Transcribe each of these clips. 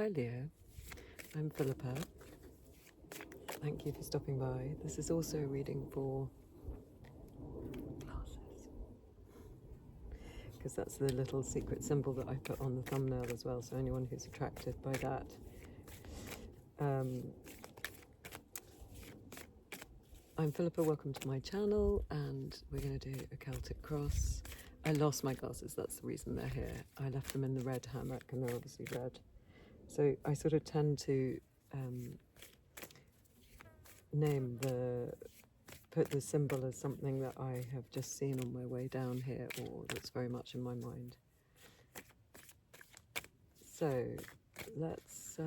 Hi Leo, I'm Philippa. Thank you for stopping by. This is also a reading for glasses, because that's the little secret symbol that I put on the thumbnail as well, so anyone who's attracted by that. I'm Philippa, welcome to my channel, and we're going to do a Celtic cross. I lost my glasses, that's the reason they're here. I left them in the red hammock and they're obviously red. So I sort of tend to put the symbol as something that I have just seen on my way down here, or that's very much in my mind. So let's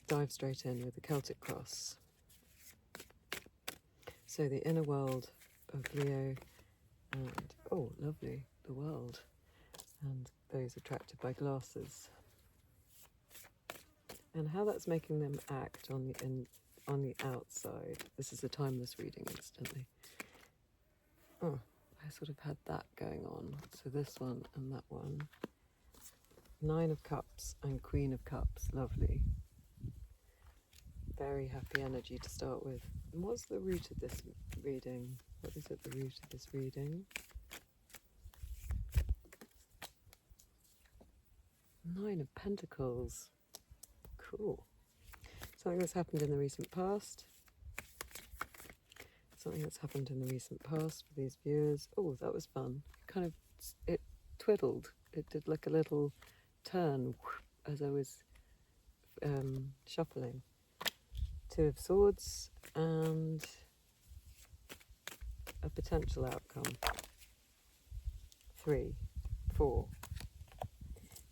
dive straight in with the Celtic cross. So the inner world of Leo, and oh lovely, the world, and those attracted by glasses, and how that's making them act on the outside. This is a timeless reading, instantly. Oh, I sort of had that going on. So this one and that one. 9 of Cups and Queen of Cups. Lovely. Very happy energy to start with. And what's the root of this reading? What is at the root of this reading? 9 of Pentacles. Cool. Something that's happened in the recent past. Something that's happened in the recent past for these viewers. Oh, that was fun. It twiddled. It did like a little turn as I was shuffling. 2 of Swords and a potential outcome. 3, 4.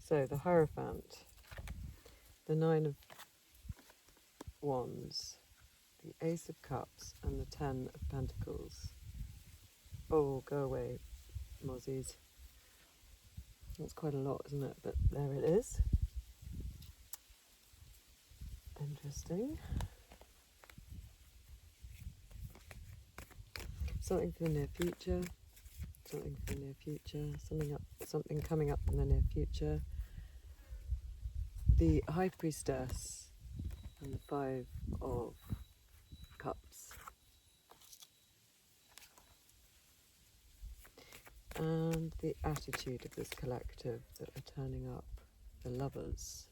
So the Hierophant, the 9 of Wands, the Ace of Cups, and the 10 of Pentacles. Oh, go away, mozzies. That's quite a lot, isn't it? But there it is. Interesting. Something for the near future. Something for the near future. Something coming up in the near future. The High Priestess and the 5 of Cups. And the attitude of this collective that are turning up, the Lovers.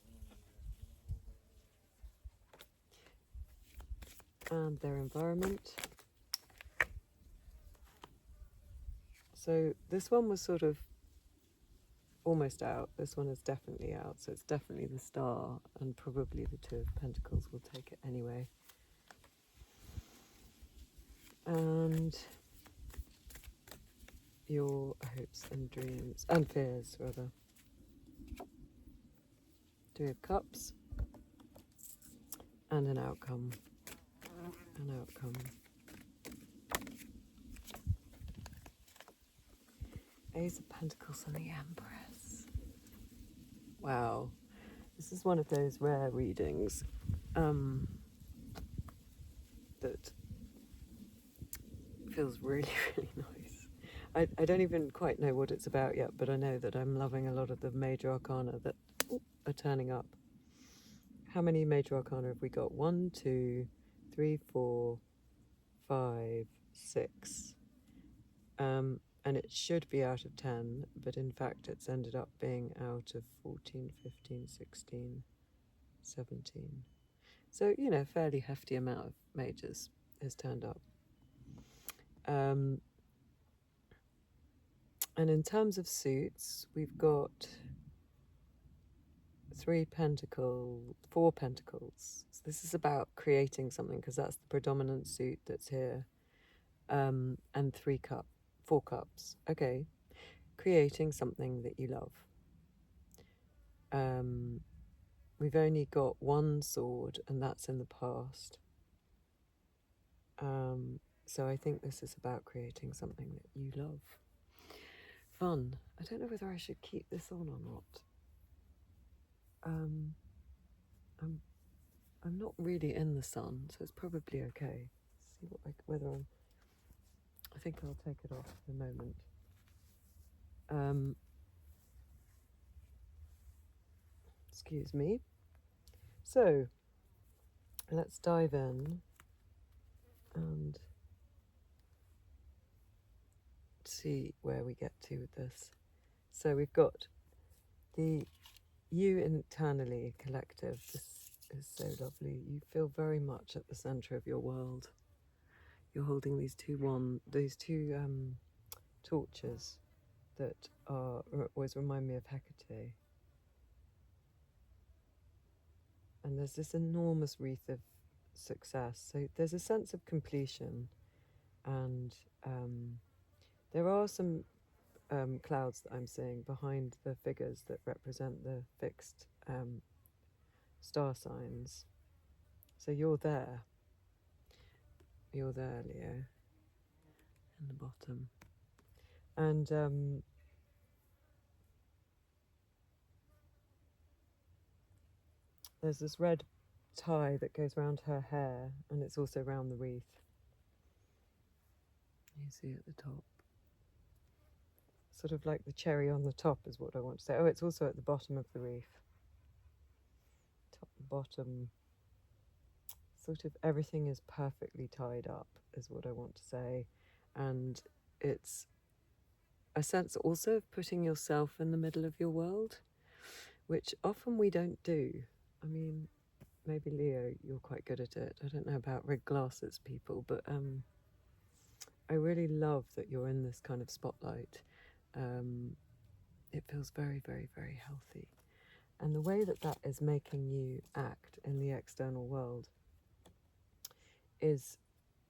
And their environment. So this one was sort of almost out. This one is definitely out. So it's definitely the Star, and probably the 2 of Pentacles will take it anyway. And your hopes and dreams, and fears rather. 3 of Cups. And an outcome. An outcome. Ace of Pentacles and the Empress. Wow. This is one of those rare readings that feels really, really nice. I don't even quite know what it's about yet, but I know that I'm loving a lot of the major arcana that are turning up. How many major arcana have we got? 1, 2, 3, 4, 5, 6. And it should be out of 10, but in fact it's ended up being out of 14, 15, 16, 17. So, you know, fairly hefty amount of majors has turned up. And in terms of suits, we've got 4 pentacles. So this is about creating something, because that's the predominant suit that's here. And 4 cups. Okay. Creating something that you love. We've only got 1 sword, and that's in the past. So I think this is about creating something that you love. Fun. I don't know whether I should keep this on or not. I'm not really in the sun, so it's probably okay. See whether I think I'll take it off for the moment. Excuse me. So let's dive in and see where we get to with this. So we've got the you internally collective. This is so lovely. You feel very much at the center of your world. You're holding these two torches that always remind me of Hecate. And there's this enormous wreath of success. So there's a sense of completion, and there are some clouds that I'm seeing behind the figures that represent the fixed star signs. So you're there, Leo, in the bottom. And there's this red tie that goes around her hair, and it's also around the wreath. You see at the top. Sort of like the cherry on the top is what I want to say. Oh, it's also at the bottom of the wreath. Top and bottom. Sort of everything is perfectly tied up is what I want to say. And it's a sense also of putting yourself in the middle of your world, which often we don't do. I mean, maybe Leo, you're quite good at it. I don't know about red glasses people, but I really love that you're in this kind of spotlight. It feels very, very, very healthy. And the way that that is making you act in the external world is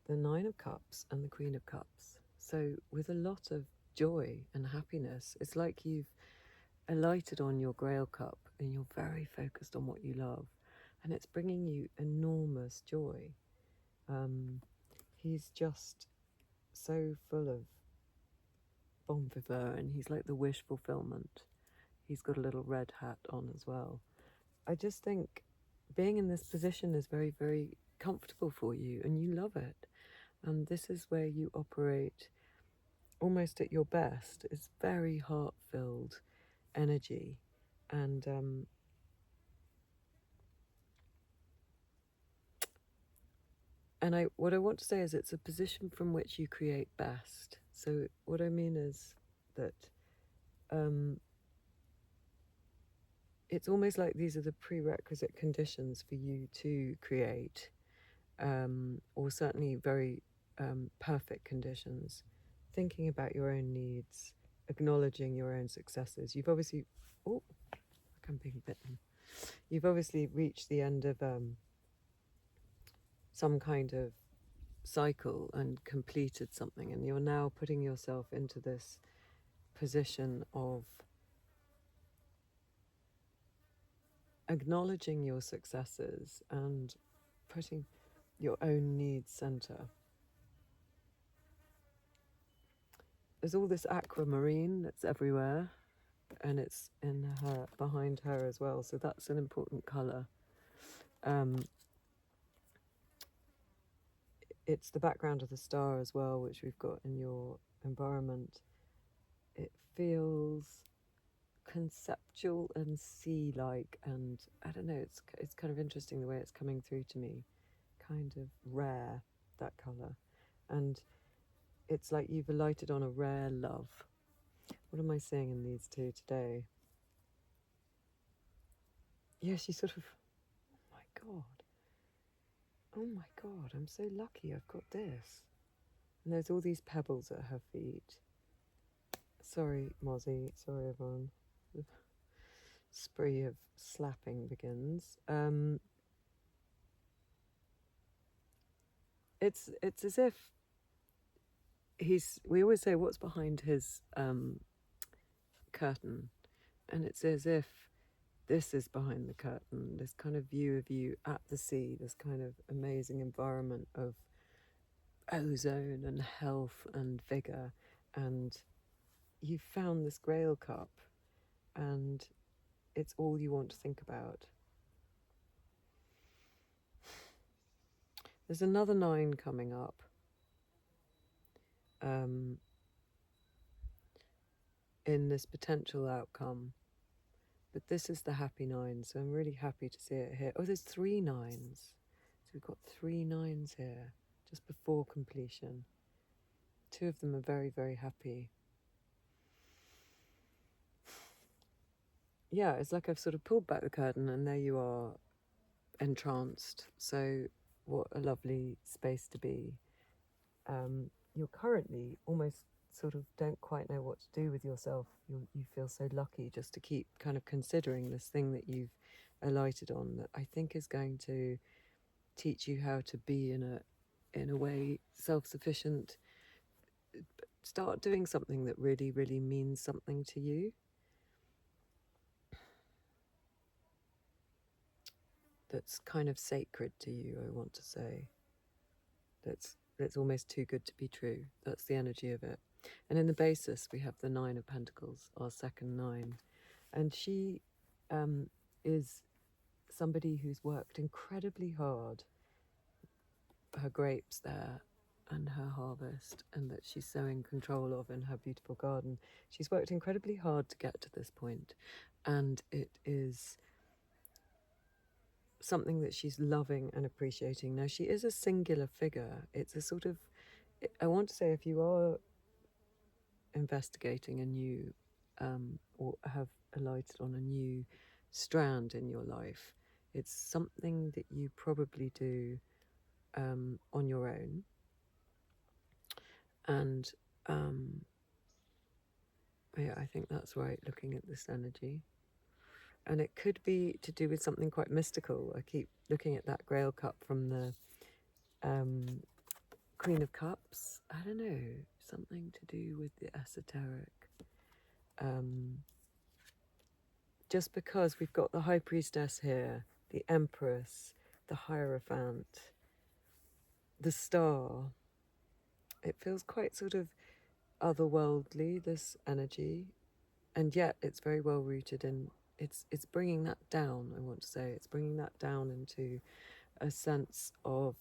the Nine of Cups and the Queen of Cups. So with a lot of joy and happiness, it's like you've alighted on your Grail cup and you're very focused on what you love. And it's bringing you enormous joy. He's just so full of bon vivant, and he's like the wish fulfillment. He's got a little red hat on as well. I just think being in this position is very, very comfortable for you, and you love it. And this is where you operate almost at your best. It's very heart-filled energy. And what I want to say is it's a position from which you create best. So what I mean is that it's almost like these are the prerequisite conditions for you to create, or certainly very perfect conditions. Thinking about your own needs, acknowledging your own successes. You've obviously, oh, I'm being bitten. You've obviously reached the end of some kind of cycle and completed something, and you're now putting yourself into this position of acknowledging your successes and putting your own needs center. There's all this aquamarine that's everywhere, and it's in her, behind her as well, so that's an important colour. It's the background of the star as well, which we've got in your environment. It feels conceptual and sea-like, and I don't know, it's kind of interesting the way it's coming through to me. Kind of rare, that colour. And it's like you've alighted on a rare love. What am I seeing in these two today? Yeah, she's sort of, oh my God. Oh my God, I'm so lucky I've got this. And there's all these pebbles at her feet. Sorry, Mozzie. Sorry, everyone. The spree of slapping begins. It's as if we always say what's behind his curtain, and it's as if this is behind the curtain, this kind of view of you at the sea, this kind of amazing environment of ozone and health and vigour, and you've found this Grail cup, and it's all you want to think about. There's another 9 coming up. In this potential outcome, But this is the happy 9, so I'm really happy to see it here. Oh, there's 3 9s. So we've got 3 9s here, just before completion. 2 of them are very, very happy. Yeah, it's like I've sort of pulled back the curtain and there you are, entranced. So what a lovely space to be. You're currently almost sort of don't quite know what to do with yourself. You feel so lucky just to keep kind of considering this thing that you've alighted on, that I think is going to teach you how to be in a way self-sufficient. Start doing something that really, really means something to you. That's kind of sacred to you, I want to say. That's almost too good to be true. That's the energy of it. And in the basis, we have the 9 of Pentacles, our second 9. And she is somebody who's worked incredibly hard, her grapes there and her harvest, and that she's so in control of in her beautiful garden. She's worked incredibly hard to get to this point, and it is something that she's loving and appreciating. Now, she is a singular figure. It's a sort of, I want to say, if you are investigating a new or have alighted on a new strand in your life, it's something that you probably do on your own. And yeah, I think that's right, looking at this energy. And it could be to do with something quite mystical. I keep looking at that Grail cup from the Queen of Cups. I don't know, something to do with the esoteric. Just because we've got the High Priestess here, the Empress, the Hierophant, the Star. It feels quite sort of otherworldly, this energy, and yet it's very well rooted in, it's bringing that down, I want to say. It's bringing that down into a sense of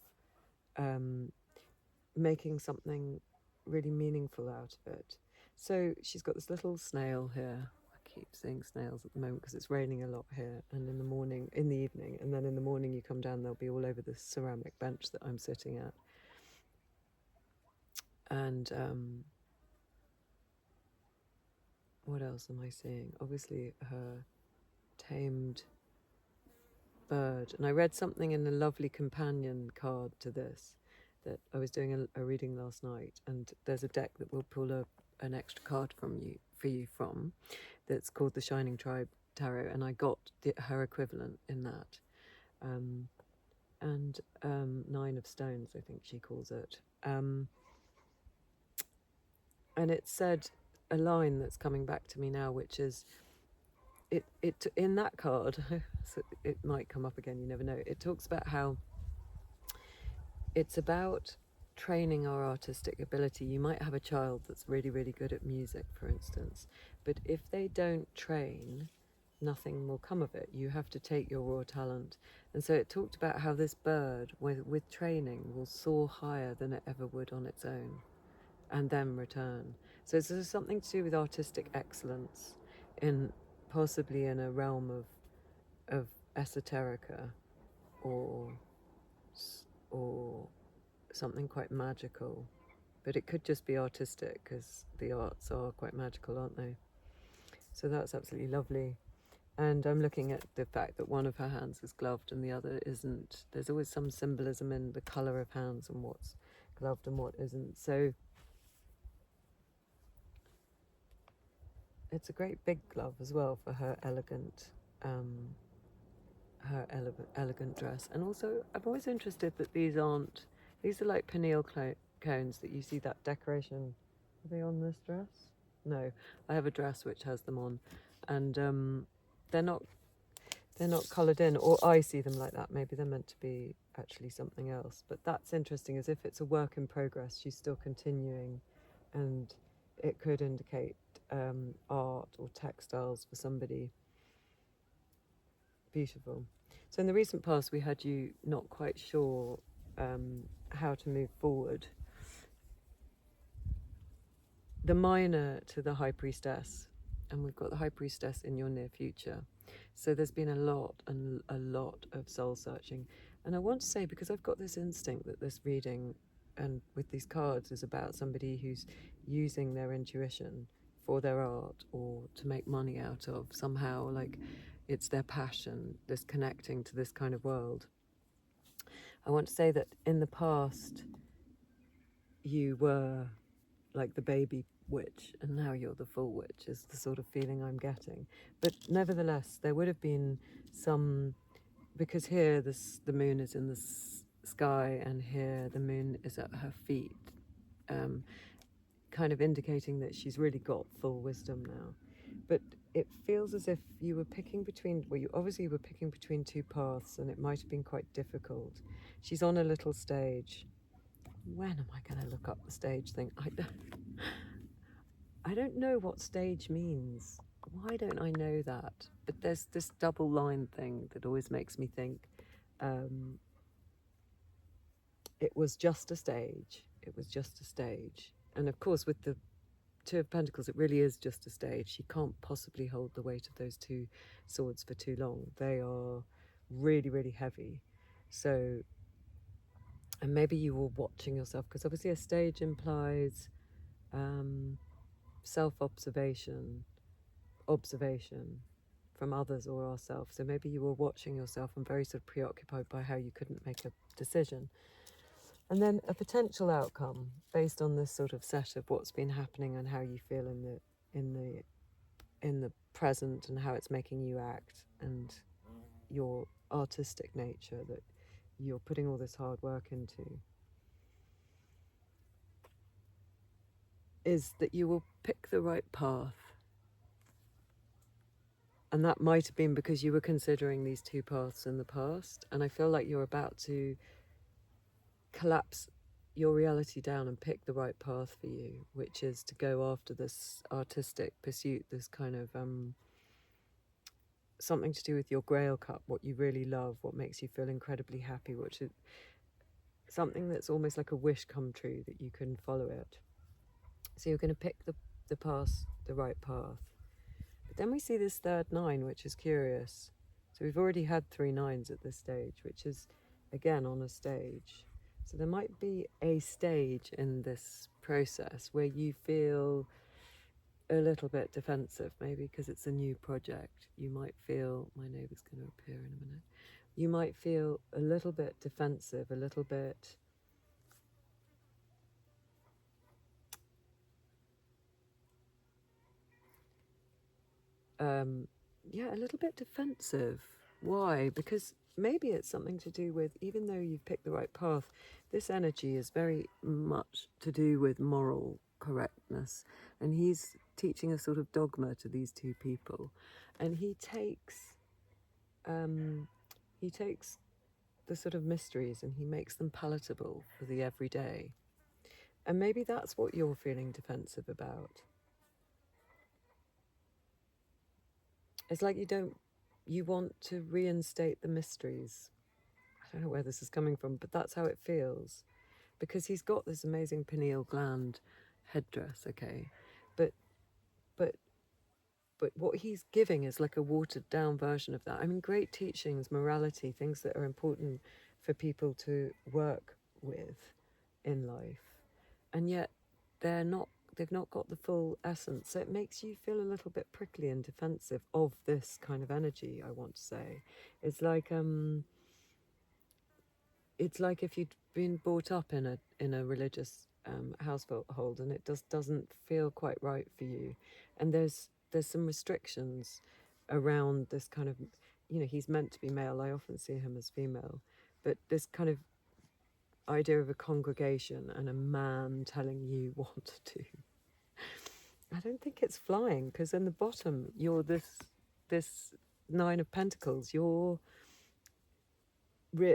making something really meaningful out of it. So she's got this little snail here. I keep seeing snails at the moment because it's raining a lot here, and in the evening, and then in the morning you come down, they'll be all over this ceramic bench that I'm sitting at. And what else am I seeing? Obviously her tamed bird. And I read something in the lovely companion card to this, that I was doing a reading last night, and there's a deck that will pull an extra card for you from, that's called the Shining Tribe Tarot, and I got her equivalent in that. And 9 of Stones, I think she calls it. And it said a line that's coming back to me now, which is, it in that card, so it might come up again, you never know. It talks about how it's about training our artistic ability. You might have a child that's really, really good at music, for instance, but if they don't train, nothing will come of it. You have to take your raw talent. And so it talked about how this bird, with training, will soar higher than it ever would on its own, and then return. So it's something to do with artistic excellence, possibly in a realm of esoterica, or something quite magical. But it could just be artistic, because the arts are quite magical, aren't they? So that's absolutely lovely. And I'm looking at the fact that one of her hands is gloved and the other isn't. There's always some symbolism in the colour of hands and what's gloved and what isn't. So it's a great big glove as well for her elegant dress. And also, I'm always interested that these are like pineal cones that you see that decoration. Are they on this dress? No, I have a dress which has them on, and they're not coloured in, or I see them like that. Maybe they're meant to be actually something else, but that's interesting, as if it's a work in progress. She's still continuing, and it could indicate art or textiles for somebody. Beautiful. So in the recent past, we had you not quite sure how to move forward. The minor to the High Priestess, and we've got the High Priestess in your near future. So there's been a lot of soul searching. And I want to say, because I've got this instinct that this reading and with these cards is about somebody who's using their intuition for their art or to make money out of somehow, like it's their passion, this connecting to this kind of world. I want to say that in the past you were like the baby witch and now you're the full witch, is the sort of feeling I'm getting. But nevertheless, there would have been some, because here the moon is in the sky and here the moon is at her feet, kind of indicating that she's really got full wisdom now. But it feels as if you were picking between, well, you obviously were picking between two paths and it might have been quite difficult. She's on a little stage. When am I going to look up the stage thing? I don't know what stage means. Why don't I know that? But there's this double line thing that always makes me think it was just a stage. It was just a stage. And of course, with the Two of Pentacles, it really is just a stage. She can't possibly hold the weight of those two swords for too long. They are really, really heavy. So, and maybe you were watching yourself, because obviously a stage implies self-observation, observation from others or ourselves. So maybe you were watching yourself and very sort of preoccupied by how you couldn't make a decision. And then a potential outcome based on this sort of set of what's been happening and how you feel in the present and how it's making you act and your artistic nature that you're putting all this hard work into, is that you will pick the right path. And that might have been because you were considering these two paths in the past. And I feel like you're about to collapse your reality down and pick the right path for you, which is to go after this artistic pursuit, this kind of something to do with your Grail cup, what you really love, what makes you feel incredibly happy, which is something that's almost like a wish come true, that you can follow it. So you're going to pick the path, the right path. But then we see this third nine, which is curious. So we've already had 3 9s at this stage, which is, again, on a stage. So there might be a stage in this process where you feel a little bit defensive, maybe because it's a new project. You might feel, my neighbour's going to appear in a minute. You might feel a little bit defensive, a little bit a little bit defensive. Why? Because maybe it's something to do with, even though you've picked the right path, this energy is very much to do with moral correctness. And he's teaching a sort of dogma to these two people. And he takes the sort of mysteries and he makes them palatable for the everyday. And maybe that's what you're feeling defensive about. It's like you want to reinstate the mysteries. I don't know where this is coming from, but that's how it feels. Because he's got this amazing pineal gland headdress, okay? But what he's giving is like a watered down version of that. I mean, great teachings, morality, things that are important for people to work with in life. And yet they've not got the full essence. So it makes you feel a little bit prickly and defensive of this kind of energy, I want to say. It's like if you'd been brought up in a religious household and it doesn't feel quite right for you. And there's some restrictions around this kind of, he's meant to be male. I often see him as female. But this kind of idea of a congregation and a man telling you what to do, I don't think it's flying, because in the bottom you're this 9 of Pentacles. You're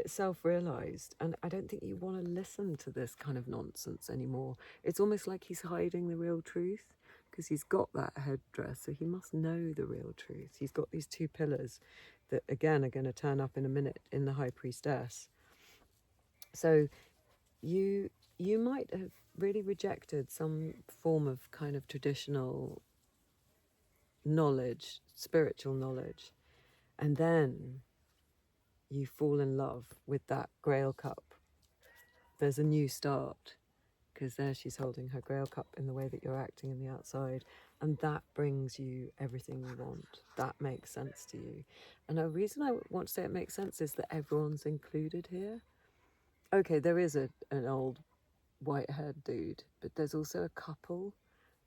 self-realized, and I don't think you want to listen to this kind of nonsense anymore. It's almost like he's hiding the real truth, because he's got that headdress, so he must know the real truth. He's got these 2 pillars that again are going to turn up in a minute in the High Priestess. So you might have really rejected some form of kind of traditional knowledge, spiritual knowledge, And then you fall in love with that Grail cup. There's a new start, because there she's holding her Grail cup in the way that you're acting in the outside, and that brings you everything you want. That makes sense to you. And the reason I want to say it makes sense is that everyone's included here. Okay, there is an old white-haired dude, but there's also a couple,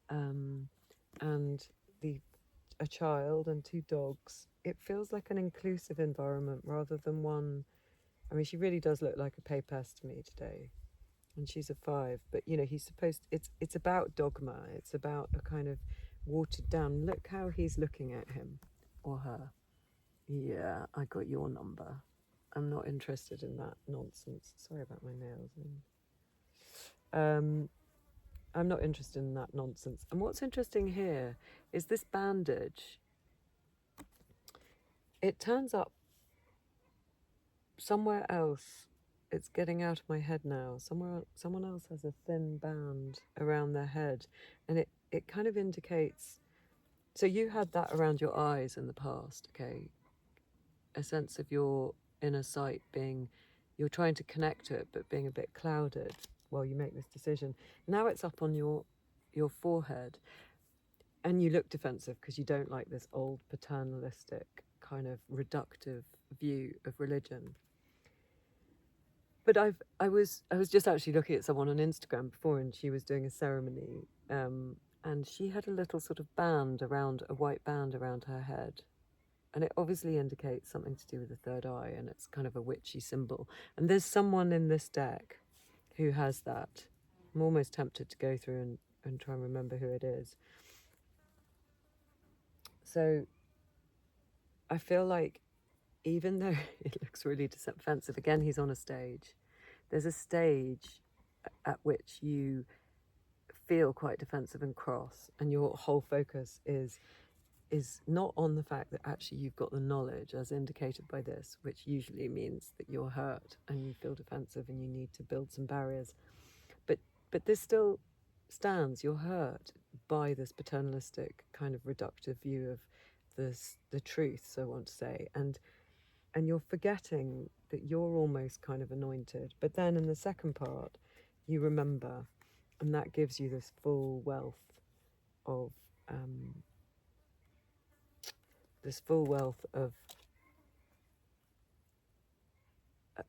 and a child and 2 dogs. It feels like an inclusive environment rather than one. I mean, she really does look like a papess to me today, and she's a 5. But you know, he's supposed. It's about dogma. It's about a kind of watered down. Look how he's looking at him or her. Yeah, I got your number. I'm not interested in that nonsense. Sorry about my nails. I'm not interested in that nonsense. And what's interesting here is this bandage. It turns up somewhere else. It's getting out of my head now. Someone else has a thin band around their head, and it kind of indicates. So you had that around your eyes in the past, okay? A sense of your inner sight being, you're trying to connect to it, but being a bit clouded while you make this decision. Now it's up on your forehead, and you look defensive because you don't like this old paternalistic kind of reductive view of religion. But I was just actually looking at someone on Instagram before, and she was doing a ceremony, and she had a little sort of a white band around her head, and it obviously indicates something to do with the third eye, and it's kind of a witchy symbol. And there's someone in this deck who has that. I'm almost tempted to go through and try and remember who it is. So I feel like, even though it looks really defensive, again, he's on a stage. There's a stage at which you feel quite defensive and cross, and your whole focus is not on the fact that actually you've got the knowledge, as indicated by this, which usually means that you're hurt and you feel defensive and you need to build some barriers. But this still stands. You're hurt by this paternalistic kind of reductive view of the truth, so I want to say, and you're forgetting that you're almost kind of anointed. But then in the second part, you remember, and that gives you this full wealth of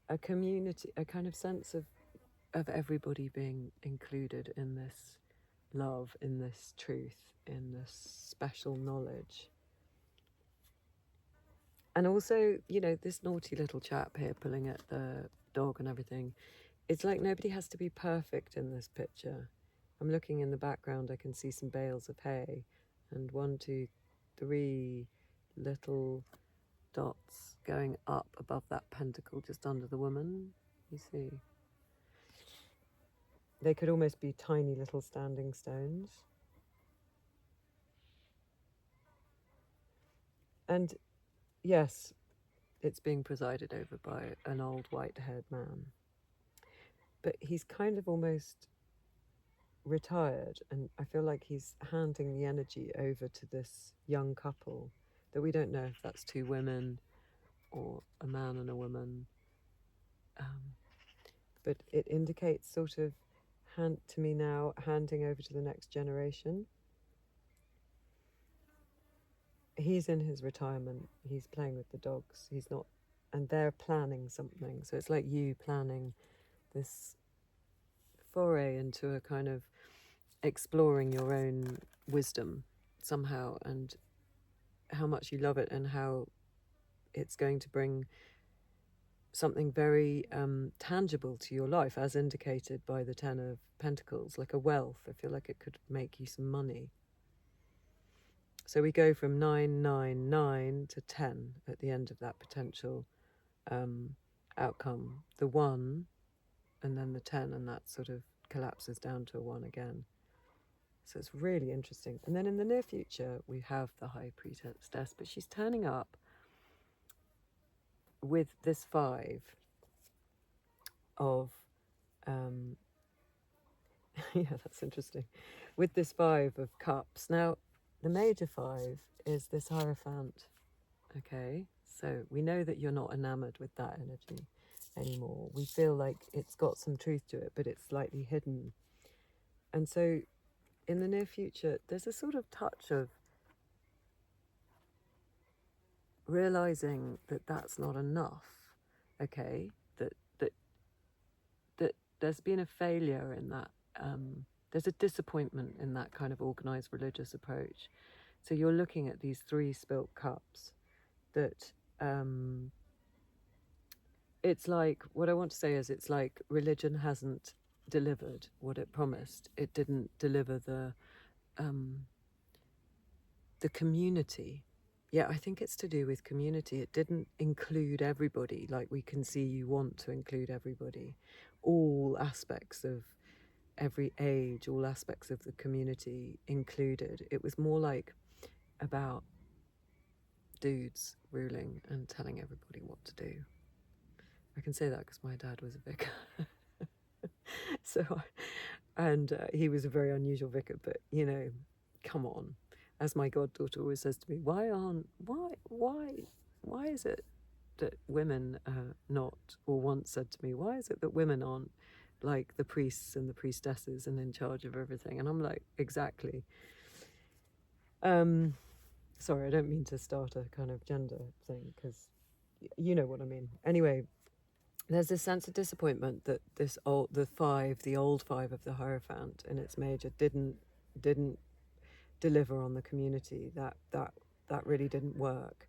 a community, a kind of sense of everybody being included in this love, in this truth, in this special knowledge. And also, you know, this naughty little chap here pulling at the dog and everything, it's like nobody has to be perfect in this picture. I'm looking in the background, I can see some bales of hay, and 1, 2, 3 little dots going up above that pentacle just under the woman. You see? They could almost be tiny little standing stones. And yes, it's being presided over by an old white-haired man. But he's kind of almost retired, and I feel like he's handing the energy over to this young couple that we don't know if that's 2 women or a man and a woman. But it indicates sort of handing over to the next generation. He's in his retirement. He's playing with the dogs. He's not, and they're planning something. So it's like you planning this foray into a kind of exploring your own wisdom somehow, and how much you love it, and how it's going to bring something very tangible to your life, as indicated by the 10 of Pentacles, like a wealth. I feel like it could make you some money. So we go from 999 to 10 at the end of that potential outcome. The 1 and then the 10, and that sort of collapses down to a 1 again. So it's really interesting. And then in the near future, we have the High Priestess, but she's turning up with this 5 of, yeah, that's interesting, with this 5 of Cups. Now, the major 5 is this Hierophant, Okay, so we know that you're not enamored with that energy anymore. We feel like it's got some truth to it, but it's slightly hidden. And so in the near future, there's a sort of touch of realizing that that's not enough. Okay, that there's been a failure in that. There's a disappointment in that kind of organized religious approach. So you're looking at these 3 spilt cups that it's like, what I want to say is, it's like religion hasn't delivered what it promised. It didn't deliver the community. Yeah, I think it's to do with community. It didn't include everybody like we can see you want to include everybody. All aspects of every age, all aspects of the community included. It was more like about dudes ruling and telling everybody what to do. I can say that because my dad was a vicar. He was a very unusual vicar, but you know, come on. As my goddaughter always says to me, why is it that women not, or once said to me, why is it that women aren't like the priests and the priestesses and in charge of everything? And I'm like, exactly. Sorry, I don't mean to start a kind of gender thing, because you know what I mean. Anyway, there's this sense of disappointment that the old 5 of the Hierophant in its major didn't deliver on the community. That really didn't work.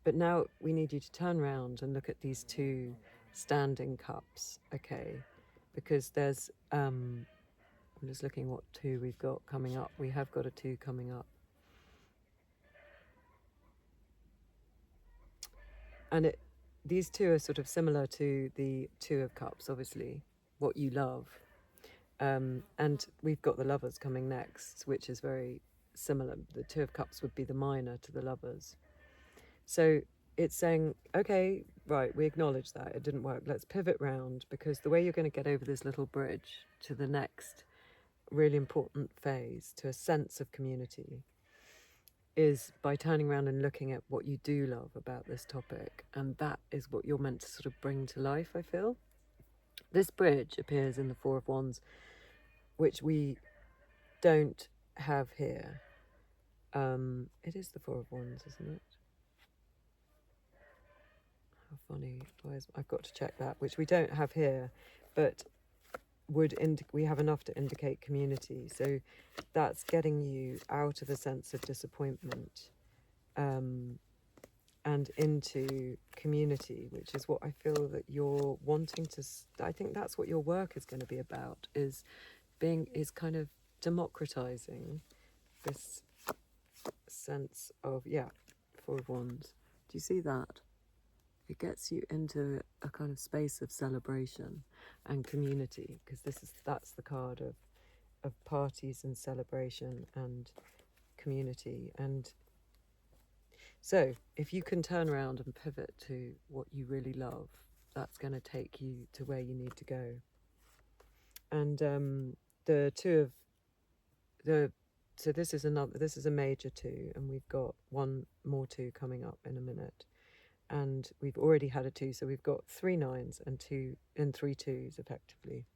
But now we need you to turn around and look at these 2 standing cups, okay? Because there's I'm just looking what 2 we've got coming up. We have got a 2 coming up. And these 2 are sort of similar to the 2 of Cups, obviously, what you love. And we've got the Lovers coming next, which is very similar. The 2 of Cups would be the minor to the Lovers. So it's saying, okay, right, we acknowledge that it didn't work. Let's pivot round, because the way you're going to get over this little bridge to the next really important phase, to a sense of community, is by turning around and looking at what you do love about this topic. And that is what you're meant to sort of bring to life, I feel. This bridge appears in the 4 of Wands, which we don't have here. It is the 4 of Wands, isn't it? How funny. I've got to check that, which we don't have here, but we have enough to indicate community. So that's getting you out of a sense of disappointment and into community, which is what I feel that you're wanting to. I think that's what your work is going to be about, is kind of democratizing this sense of, 4 of Wands. Do you see that? It gets you into a kind of space of celebration and community, because that's the card of parties and celebration and community. And so if you can turn around and pivot to what you really love, that's going to take you to where you need to go. And the 2 of the so this is a major 2, and we've got 1 more 2 coming up in a minute. And we've already had a 2, so we've got 3 9s and 3 2s effectively,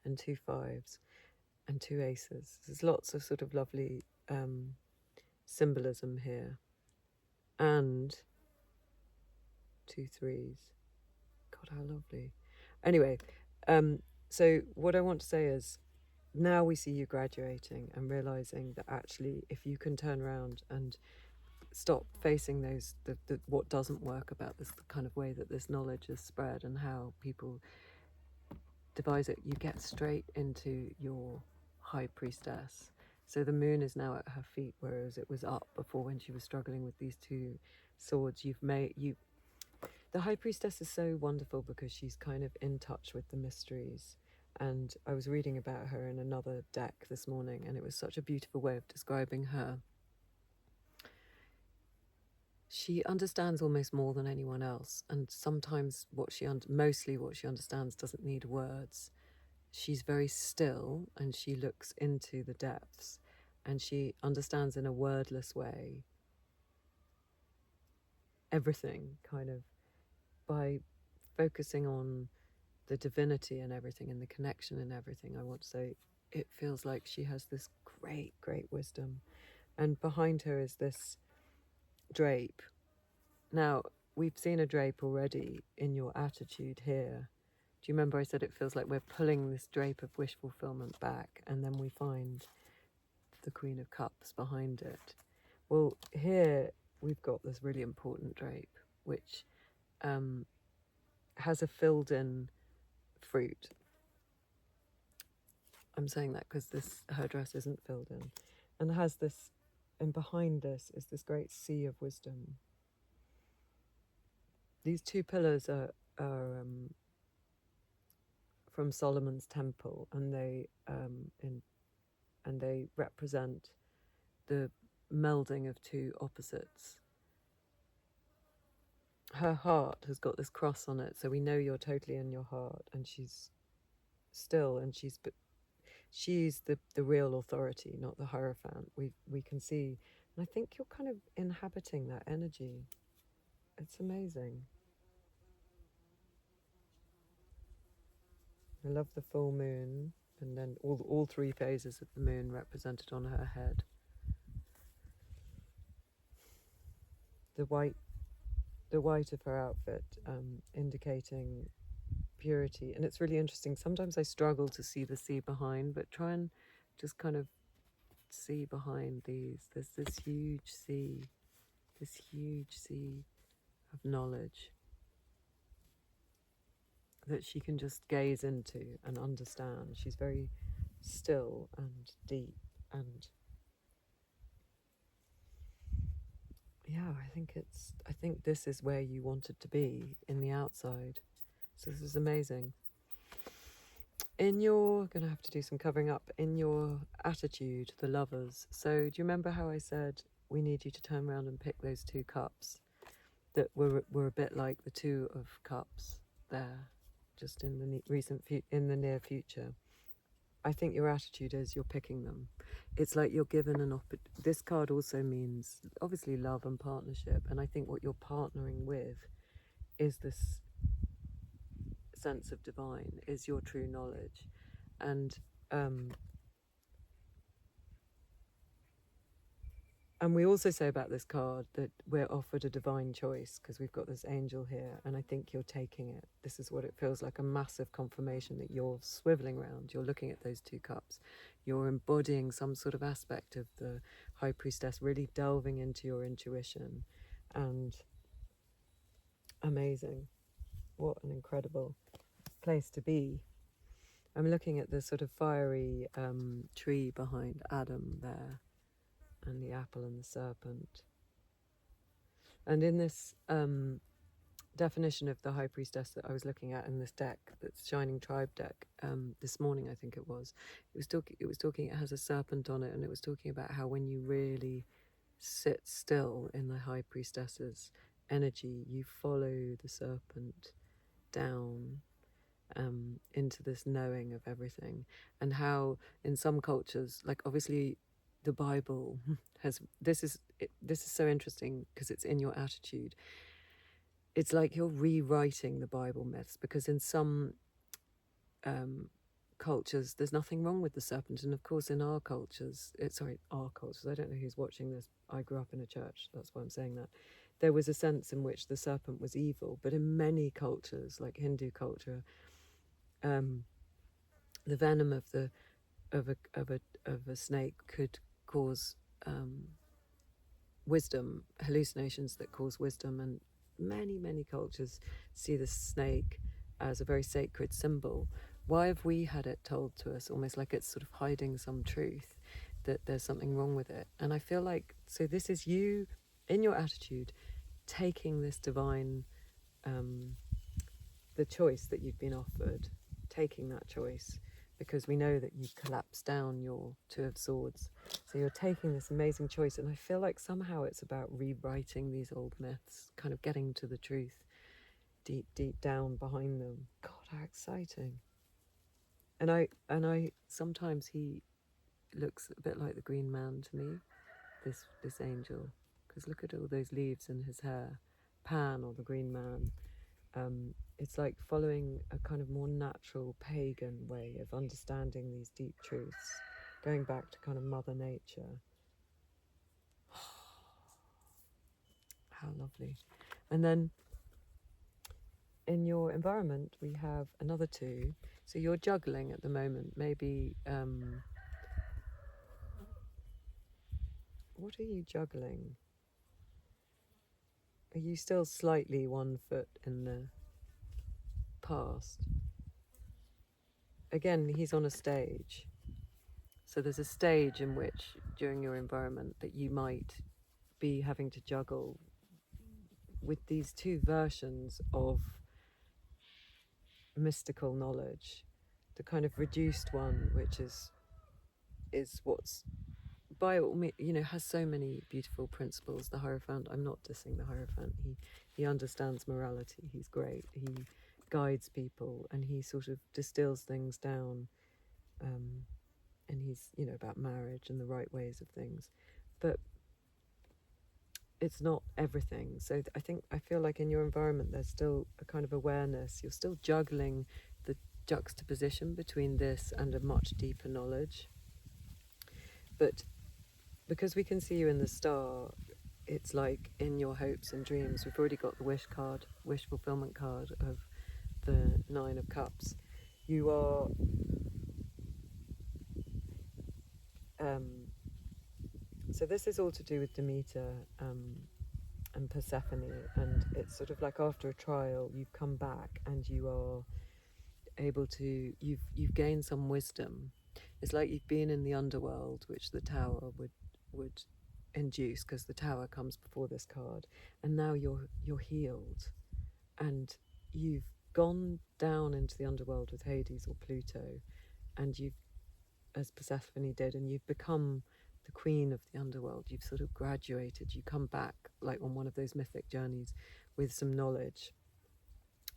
and 2 5s and 2 aces. There's lots of sort of lovely symbolism here, and 2 3s. God, how lovely. Anyway, so what I want to say is, now we see you graduating and realizing that actually, if you can turn around and stop facing what doesn't work about this, the kind of way that this knowledge is spread and how people devise it, you get straight into your high priestess. So the moon is now at her feet, whereas it was up before when she was struggling with these 2 swords. The high priestess is so wonderful because she's kind of in touch with the mysteries. And I was reading about her in another deck this morning, and it was such a beautiful way of describing her. She understands almost more than anyone else, and sometimes mostly what she understands doesn't need words. She's very still, and she looks into the depths, and she understands in a wordless way everything, kind of by focusing on the divinity and everything and the connection and everything. I want to say it feels like she has this great wisdom, and behind her is this drape. Now, we've seen a drape already in your attitude here. Do you remember I said it feels like we're pulling this drape of wish fulfillment back, and then we find the Queen of Cups behind it? Well, here we've got this really important drape, which has a filled-in fruit. I'm saying that because her dress isn't filled in, and has this, and behind this is this great sea of wisdom. These two pillars are from Solomon's temple, and they represent the melding of two opposites. Her heart has got this cross on it, so we know you're totally in your heart, and she's still, and she's the real authority, not the Hierophant. We can see, and I think you're kind of inhabiting that energy. It's amazing. I love the full moon, and then all three phases of the moon represented on her head. The white of her outfit, indicating purity. And it's really interesting. Sometimes I struggle to see the sea behind, but try and just kind of see behind these. There's this huge sea of knowledge that she can just gaze into and understand. She's very still and deep, and yeah, I think this is where you wanted to be in the outside. So this is amazing. Gonna have to do some covering up in your attitude, the Lovers. So do you remember how I said we need you to turn around and pick those two cups that were a bit like the Two of Cups there, just in the near future? I think your attitude is you're picking them. It's like you're given this card also means obviously love and partnership, and I think what you're partnering with is this sense of divine, is your true knowledge. And we also say about this card that we're offered a divine choice because we've got this angel here, and I think you're taking it. This is what it feels like, a massive confirmation that you're swiveling around, you're looking at those two cups, you're embodying some sort of aspect of the High Priestess, really delving into your intuition. And amazing. What an incredible place to be. I'm looking at the sort of fiery tree behind Adam there, and the apple and the serpent. And in this definition of the High Priestess that I was looking at in this deck, that's Shining Tribe deck, this morning I think it was talking, it has a serpent on it, and it was talking about how when you really sit still in the High Priestess's energy, you follow the serpent down into this knowing of everything. And how in some cultures, like obviously the Bible has, this is so interesting because it's in your attitude. It's like you're rewriting the Bible myths, because in some cultures there's nothing wrong with the serpent, and of course in our cultures, our cultures, I don't know who's watching this, I grew up in a church, that's why I'm saying that, there was a sense in which the serpent was evil. But in many cultures, like Hindu culture, the venom of a snake could cause wisdom, hallucinations that cause wisdom, and many cultures see the snake as a very sacred symbol. Why have we had it told to us almost like it's sort of hiding some truth, that there's something wrong with it? And I feel like, so this is you in your attitude taking this divine, the choice that you've been offered, taking that choice, because we know that you collapse down your Two of Swords. So you're taking this amazing choice, and I feel like somehow it's about rewriting these old myths, kind of getting to the truth deep down behind them. God, how exciting. And I sometimes he looks a bit like the Green Man to me, this angel, because look at all those leaves in his hair. Pan or the Green Man. It's like following a kind of more natural pagan way of understanding these deep truths, going back to kind of Mother Nature. How lovely. And then in your environment, we have another two. So you're juggling at the moment. Maybe, what are you juggling? Are you still slightly 1 foot in the past? Again, he's on a stage. So there's a stage in which, during your environment, that you might be having to juggle with these two versions of mystical knowledge. The kind of reduced one, which is what's by all means, has so many beautiful principles. The Hierophant, I'm not dissing the Hierophant. He understands morality. He's great. He guides people, and he sort of distills things down. And he's, about marriage and the right ways of things. But it's not everything. So I feel like in your environment, there's still a kind of awareness. You're still juggling the juxtaposition between this and a much deeper knowledge. But because we can see you in the star, it's like in your hopes and dreams. We've already got the wish fulfillment card of the 9 of Cups. You are so this is all to do with Demeter and Persephone, and it's sort of like after a trial, you've come back and you are able to, you've gained some wisdom. It's like you've been in the underworld, which the Tower would induce, because the Tower comes before this card, and now you're healed, and you've gone down into the underworld with Hades or Pluto, and you've, as Persephone did, and you've become the queen of the underworld. You've sort of graduated. You come back like on one of those mythic journeys with some knowledge,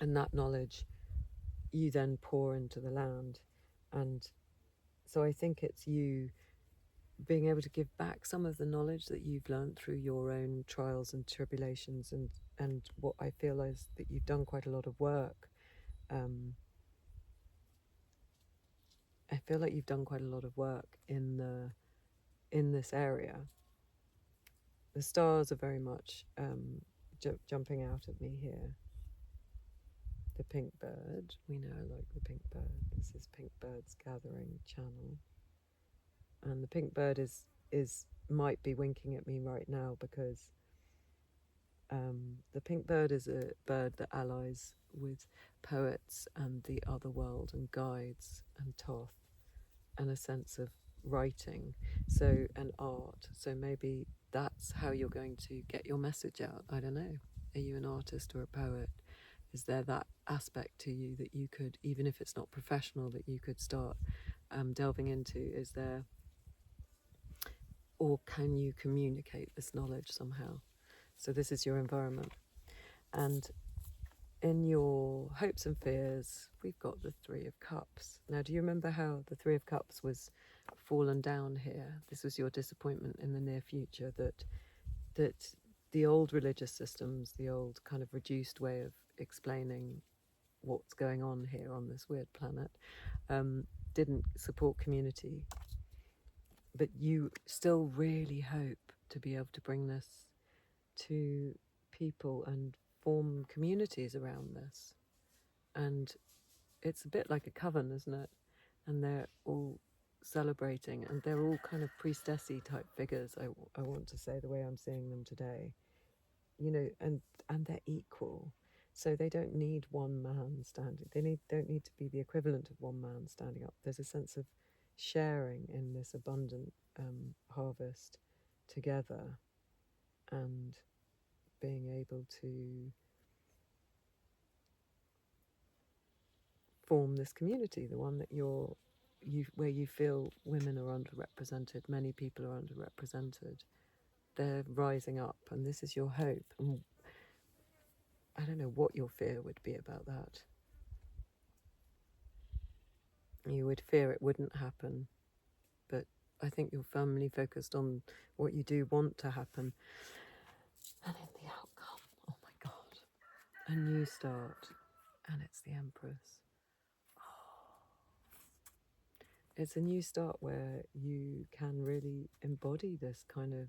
and that knowledge you then pour into the land. And so I think it's you being able to give back some of the knowledge that you've learned through your own trials and tribulations, and what I feel is that you've done quite a lot of work. I feel like you've done quite a lot of work in this area. The stars are very much jumping out at me here. The pink bird, we know, like the pink bird. This is Pink Bird's Gathering channel, and the pink bird is might be winking at me right now, because the pink bird is a bird that allies with poets and the other world and guides and Thoth and a sense of writing, so, and art. So maybe that's how you're going to get your message out. I don't know. Are you an artist or a poet? Is there that aspect to you that you could, even if it's not professional, that you could start delving into? Is there, or can you communicate this knowledge somehow? So this is your environment. And in your hopes and fears, we've got the 3 of Cups. Now, do you remember how the 3 of Cups was fallen down here? This was your disappointment in the near future, that the old religious systems, the old kind of reduced way of explaining what's going on here on this weird planet, didn't support community. But you still really hope to be able to bring this to people and form communities around this. And it's a bit like a coven, isn't it? And they're all celebrating, and they're all kind of priestessy type figures, I want to say, the way I'm seeing them today. And they're equal. So they don't need one man standing. They don't need to be the equivalent of one man standing up. There's a sense of sharing in this abundant harvest together, and being able to form this community, the one that where you feel women are underrepresented, many people are underrepresented. They're rising up, and this is your hope. And I don't know what your fear would be about that. You would fear it wouldn't happen, but I think you're firmly focused on what you do want to happen. And in the outcome, oh my God, a new start, and it's the Empress. It's a new start where you can really embody this kind of,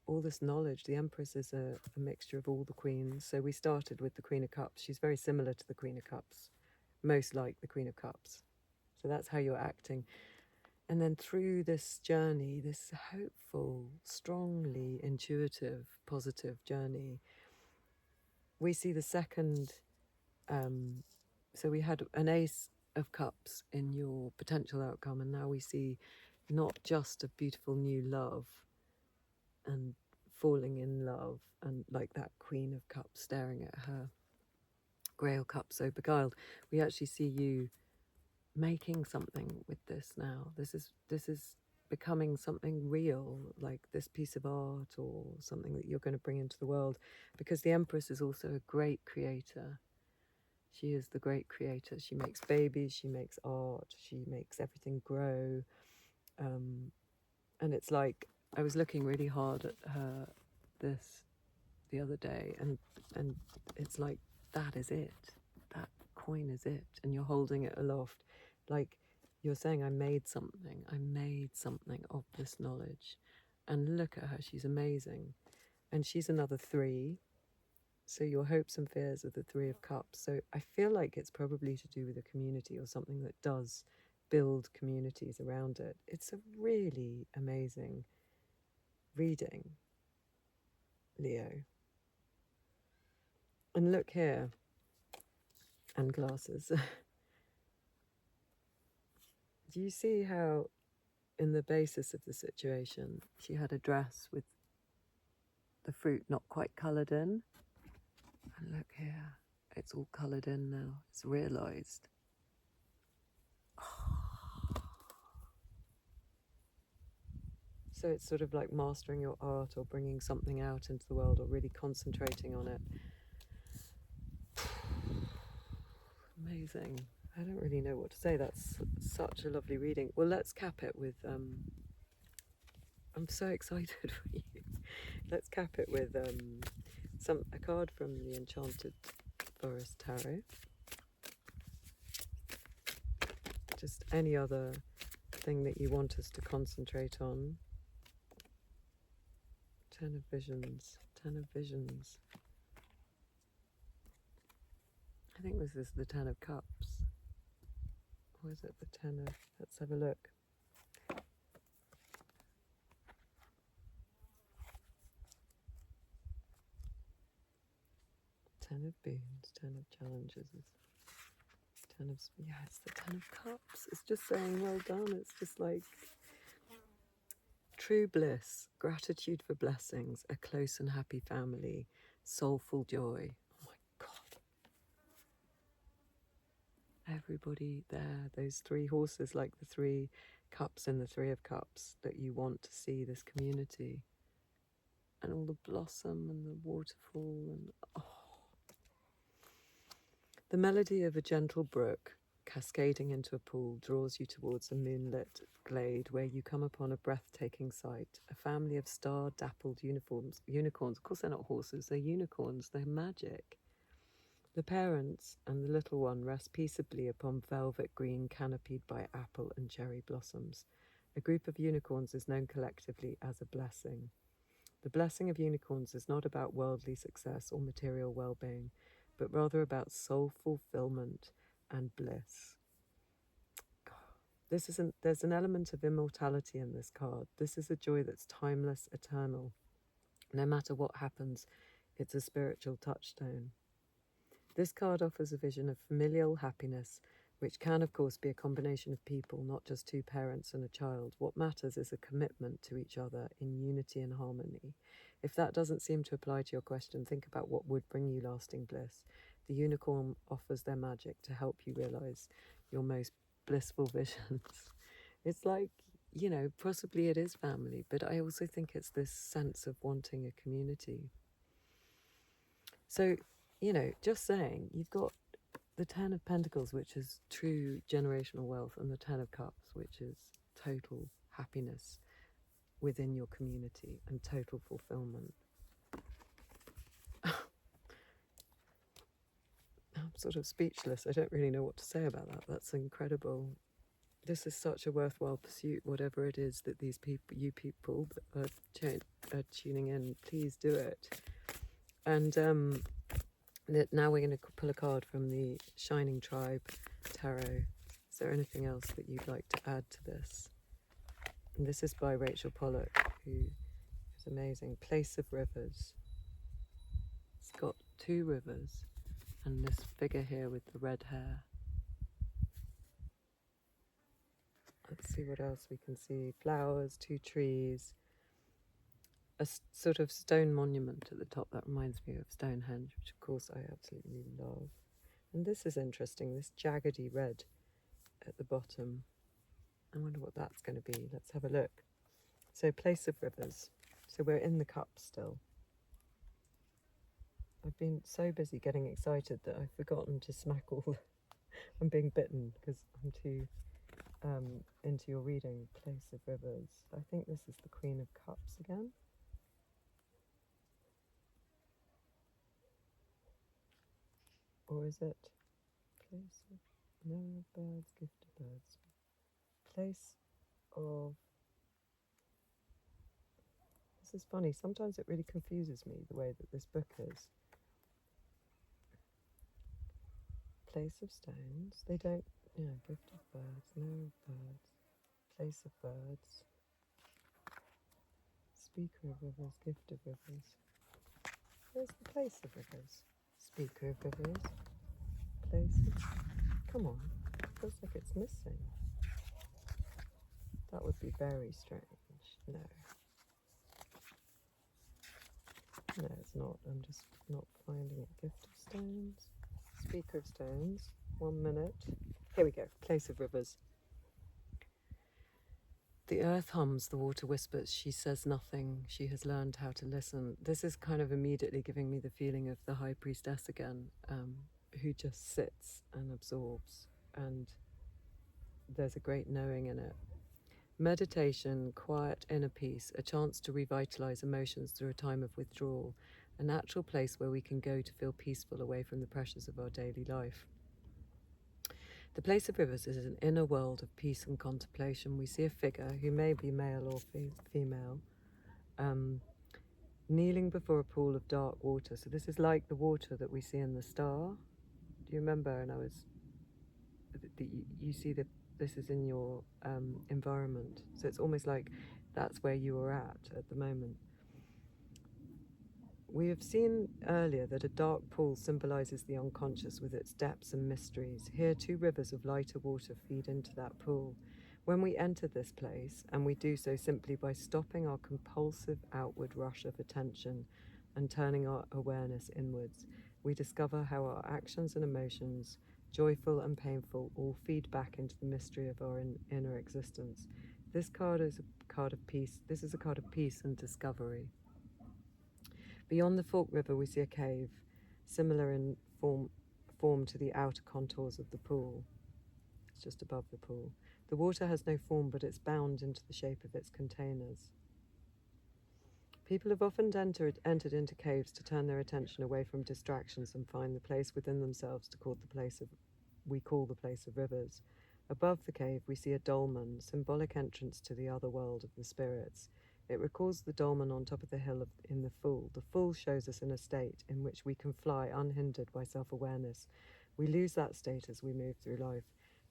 all this knowledge. The Empress is a mixture of all the queens. So we started with the Queen of Cups. She's very similar to the Queen of Cups, most like the Queen of Cups. So that's how you're acting. And then through this journey, this hopeful, strongly intuitive, positive journey, we see the second. So we had an Ace of Cups in your potential outcome, and now we see not just a beautiful new love and falling in love, and like that Queen of Cups staring at her Grail Cup so beguiled. We actually see you making something with this now. This is becoming something real, like this piece of art or something that you're going to bring into the world, because the Empress is also a great creator. She is the great creator. She makes babies, she makes art, she makes everything grow. And it's like, I was looking really hard at her this the other day, and it's like, that is it. That coin is it. And you're holding it aloft. Like you're saying, I made something of this knowledge. And look at her, she's amazing. And she's another 3. So your hopes and fears are the 3 of Cups. So I feel like it's probably to do with a community or something that does build communities around it. It's a really amazing reading, Leo. And look here, and glasses. Do you see how in the basis of the situation she had a dress with the fruit not quite coloured in? And look here, it's all coloured in now. It's realised. So it's sort of like mastering your art or bringing something out into the world or really concentrating on it. Amazing. I don't really know what to say. That's such a lovely reading. Well, let's cap it with... I'm so excited for you. Let's cap it with a card from the Enchanted Tarot. Just any other thing that you want us to concentrate on. 10 of Visions. 10 of Visions. I think this is the 10 of Cups. Or is it the 10 of... Let's have a look. 10 of Beans, 10 of Challenges. 10 of... Yeah, it's the 10 of Cups. It's just saying well done. It's just like... True bliss, gratitude for blessings, a close and happy family, soulful joy. Oh my God. Everybody there, those 3 horses, like the 3 cups and the 3 of Cups, that you want to see this community. And all the blossom and the waterfall and oh. The melody of a gentle brook cascading into a pool draws you towards a moonlit glade where you come upon a breathtaking sight, a family of star-dappled unicorns. Of course they're not horses, they're unicorns, they're magic. The parents and the little one rest peaceably upon velvet green canopied by apple and cherry blossoms. A group of unicorns is known collectively as a blessing. The blessing of unicorns is not about worldly success or material well-being, but rather about soul fulfillment and bliss. There's an element of immortality in this card. This is a joy that's timeless, eternal. No matter what happens, it's a spiritual touchstone. This card offers a vision of familial happiness, which can, of course, be a combination of people, not just 2 parents and a child. What matters is a commitment to each other in unity and harmony. If that doesn't seem to apply to your question, think about what would bring you lasting bliss. The unicorn offers their magic to help you realize your most blissful visions. It's like, you know, possibly it is family, but I also think it's this sense of wanting a community. So, you know, just saying, you've got the 10 of Pentacles, which is true generational wealth, and the 10 of Cups, which is total happiness within your community and total fulfillment. sort of speechless. I don't really know what to say about that. That's incredible. This is such a worthwhile pursuit, whatever it is that these people, you people that are tuning in, please do it. And now we're going to pull a card from the Shining Tribe Tarot. Is there anything else that you'd like to add to this? And this is by Rachel Pollock, who is amazing. Place of Rivers. It's got 2 rivers and this figure here with the red hair. Let's see what else we can see. Flowers, 2 trees, a sort of stone monument at the top. That reminds me of Stonehenge, which of course I absolutely love. And this is interesting, this jaggedy red at the bottom. I wonder what that's going to be. Let's have a look. So, Place of Rivers. So we're in the cup still. I've been so busy getting excited that I've forgotten to smack all the... I'm being bitten because I'm too into your reading. Place of Rivers. I think this is the Queen of Cups again. Or is it Place of... No, birds, gift of birds. Place of... This is funny. Sometimes it really confuses me, the way that this book is. Place of Stones. They don't... Yeah, gift of birds. No birds. Place of birds. Speaker of Rivers. Gift of Rivers. Where's the Place of Rivers? Speaker of Rivers. Place of... Come on. It feels like it's missing. That would be very strange. No. No, it's not. I'm just not finding it. Gift of Stones. Speaker of Stones. 1 minute. Here we go. Place of Rivers. The earth hums, the water whispers, she says nothing, she has learned how to listen. This is kind of immediately giving me the feeling of the High Priestess again, who just sits and absorbs, and there's a great knowing in it. Meditation, quiet inner peace, a chance to revitalize emotions through a time of withdrawal, a natural place where we can go to feel peaceful away from the pressures of our daily life. The Place of Rivers is an inner world of peace and contemplation. We see a figure who may be male or female, kneeling before a pool of dark water. So this is like the water that we see in the Star. Do you remember? And you see that this is in your environment. So it's almost like that's where you are at the moment. We have seen earlier that a dark pool symbolises the unconscious with its depths and mysteries. Here, 2 rivers of lighter water feed into that pool. When we enter this place, and we do so simply by stopping our compulsive outward rush of attention and turning our awareness inwards, we discover how our actions and emotions, joyful and painful, all feed back into the mystery of our inner existence. This card is a card of peace. This is a card of peace and discovery. Beyond the Forked River, we see a cave, similar in form to the outer contours of the pool. It's just above the pool. The water has no form, but it's bound into the shape of its containers. People have often entered into caves to turn their attention away from distractions and find the place within themselves we call the Place of Rivers. Above the cave, we see a dolmen, symbolic entrance to the other world of the spirits. It recalls the dolmen on top of the hill in the Fool. The Fool shows us in a state in which we can fly unhindered by self-awareness. We lose that state as we move through life.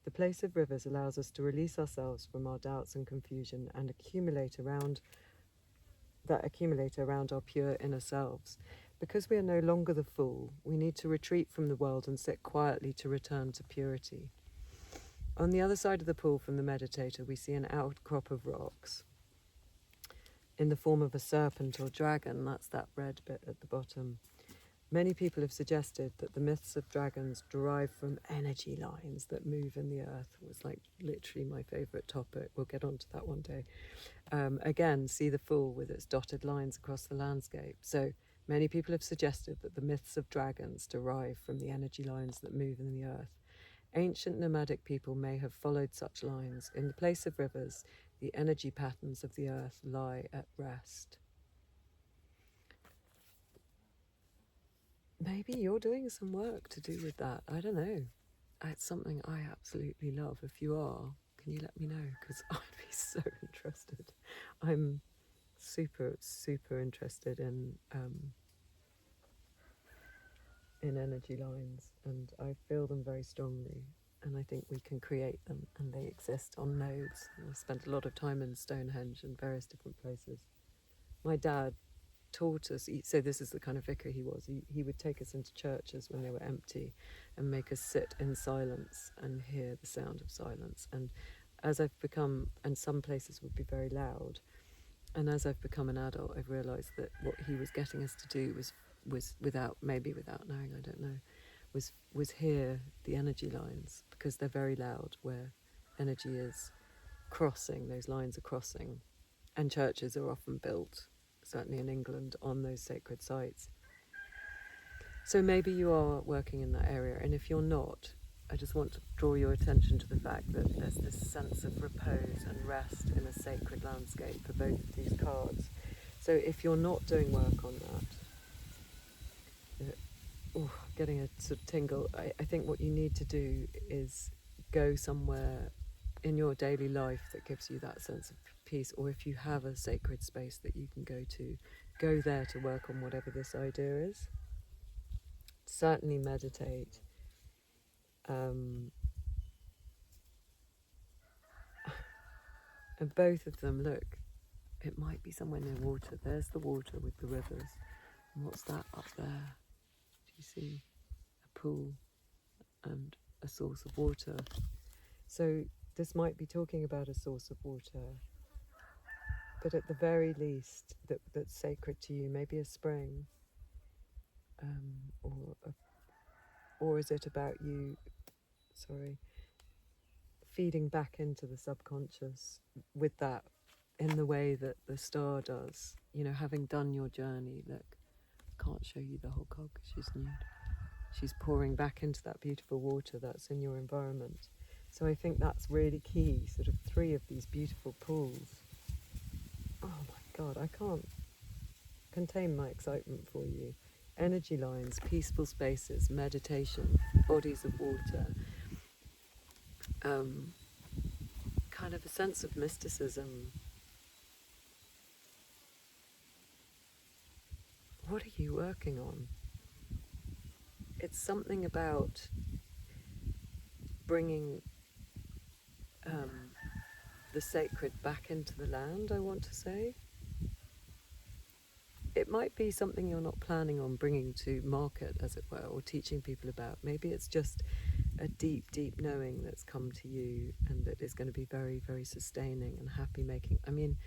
The Place of Rivers allows us to release ourselves from our doubts and confusion and accumulate around our pure inner selves. Because we are no longer the Fool, we need to retreat from the world and sit quietly to return to purity. On the other side of the pool from the meditator, we see an outcrop of rocks in the form of a serpent or dragon. That's that red bit at the bottom. Many people have suggested that the myths of dragons derive from energy lines that move in the earth. It was like literally my favourite topic. We'll get onto that one day. Again, see the Fool with its dotted lines across the landscape. So many people have suggested that the myths of dragons derive from the energy lines that move in the earth. Ancient nomadic people may have followed such lines. In the Place of Rivers, the energy patterns of the earth lie at rest. maybe you're doing some work to do with that. I don't know. It's something I absolutely love. If you are, can you let me know? Because I'd be so interested. I'm super, super interested in energy lines, and I feel them very strongly. And I think we can create them, and they exist on nodes. And I've spent a lot of time in Stonehenge and various different places. My dad taught us, so this is the kind of vicar he was. He would take us into churches when they were empty and make us sit in silence and hear the sound of silence. And as I've become, and some places would be very loud, and as I've become an adult, I've realised that what he was getting us to do was without knowing, I don't know, was hear the energy lines, because they're very loud where energy is crossing, those lines are crossing. And churches are often built, certainly in England, on those sacred sites. So maybe you are working in that area, and if you're not, I just want to draw your attention to the fact that there's this sense of repose and rest in a sacred landscape for both of these cards. So if you're not doing work on that, getting a sort of tingle, I think what you need to do is go somewhere in your daily life that gives you that sense of peace, or if you have a sacred space that you can go there to work on whatever this idea is. Certainly meditate. And both of them, look, it might be somewhere near water. There's the water with the rivers. And what's that up there? Do you see a pool and a source of water? So this might be talking about a source of water, but at the very least that's sacred to you, maybe a spring, or is it about you, feeding back into the subconscious with that in the way that the star does, having done your journey. Look, I can't show you the whole card because she's nude. She's pouring back into that beautiful water that's in your environment. So I think that's really key, sort of 3 of these beautiful pools. Oh my God, I can't contain my excitement for you. Energy lines, peaceful spaces, meditation, bodies of water, kind of a sense of mysticism. What are you working on? It's something about bringing the sacred back into the land, I want to say. It might be something you're not planning on bringing to market, as it were, or teaching people about. Maybe it's just a deep, deep knowing that's come to you and that is going to be very, very sustaining and happy making. I mean,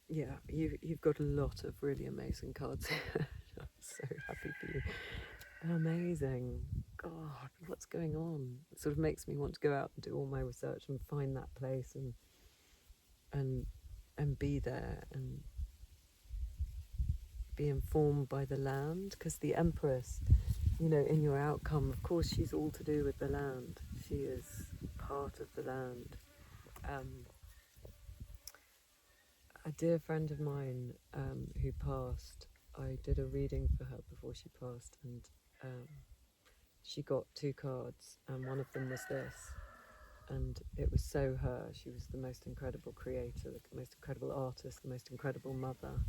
yeah, you've got a lot of really amazing cards here. I'm so happy for you. Amazing. God, what's going on? It sort of makes me want to go out and do all my research and find that place and be there and be informed by the land, because the Empress, in your outcome, of course, she's all to do with the land. She is part of the land. A dear friend of mine who passed, I did a reading for her before she passed, and she got 2 cards, and one of them was this, and it was so her. She was the most incredible creator, the most incredible artist, the most incredible mother,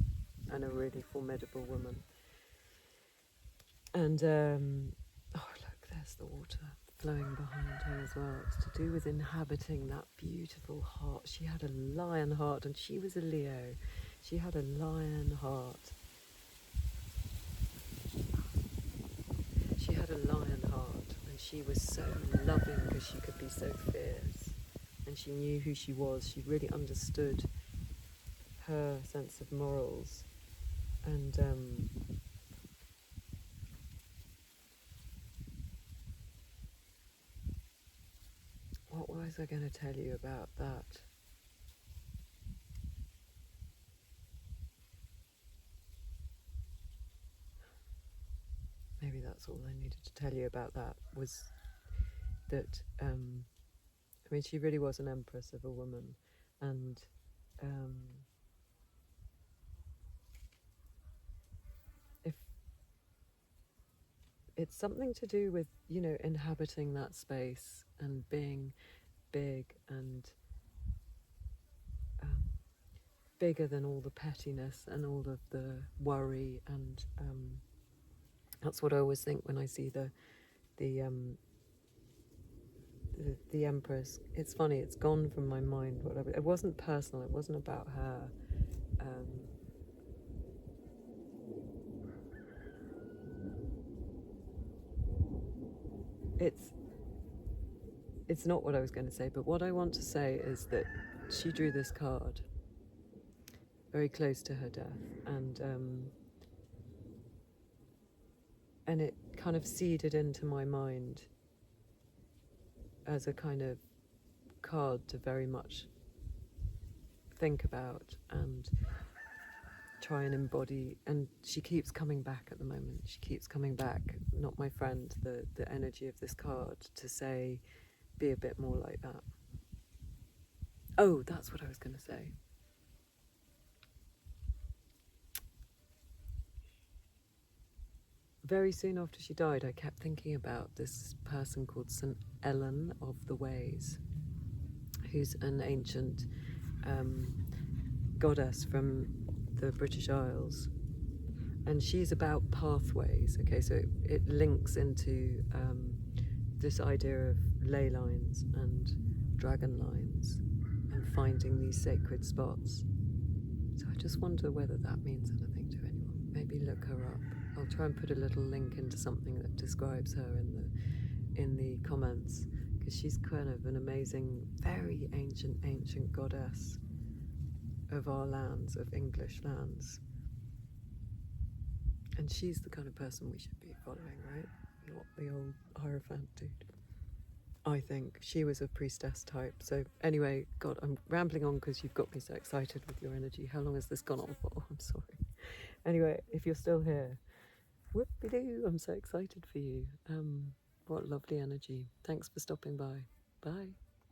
and a really formidable woman. And look, there's the water flowing behind her as well. It's to do with inhabiting that beautiful heart. She had a lion heart, and she was a Leo. She had a lion heart. She had a lion heart, and she was so loving because she could be so fierce. And she knew who she was. She really understood her sense of morals. And what was I going to tell you about that? Maybe that's all I needed to tell you about that, was that, she really was an empress of a woman. And if it's something to do with, you know, inhabiting that space and being big and bigger than all the pettiness and all of the worry, and that's what I always think when I see the Empress. It's funny, it's gone from my mind. Whatever. It wasn't personal. It wasn't about her. It's not what I was going to say, but what I want to say is that she drew this card very close to her death, and it kind of seeded into my mind as a kind of card to very much think about and try and embody. And she keeps coming back at the moment. She keeps coming back, not my friend, the energy of this card, to say, be a bit more like that. Oh, that's what I was going to say. Very soon after she died, I kept thinking about this person called St. Ellen of the Ways, who's an ancient goddess from the British Isles. And she's about pathways, okay? So it links into this idea of ley lines and dragon lines and finding these sacred spots. So I just wonder whether that means anything to anyone. Maybe look her up. I'll try and put a little link into something that describes her in the comments, because she's kind of an amazing, very ancient goddess of our lands, of English lands. And she's the kind of person we should be following, right? Not the old Hierophant dude. I think she was a priestess type. So anyway, God, I'm rambling on because you've got me so excited with your energy. How long has this gone on for? I'm sorry. Anyway, if you're still here, whoop-de-doo, I'm so excited for you. What lovely energy. Thanks for stopping by. Bye.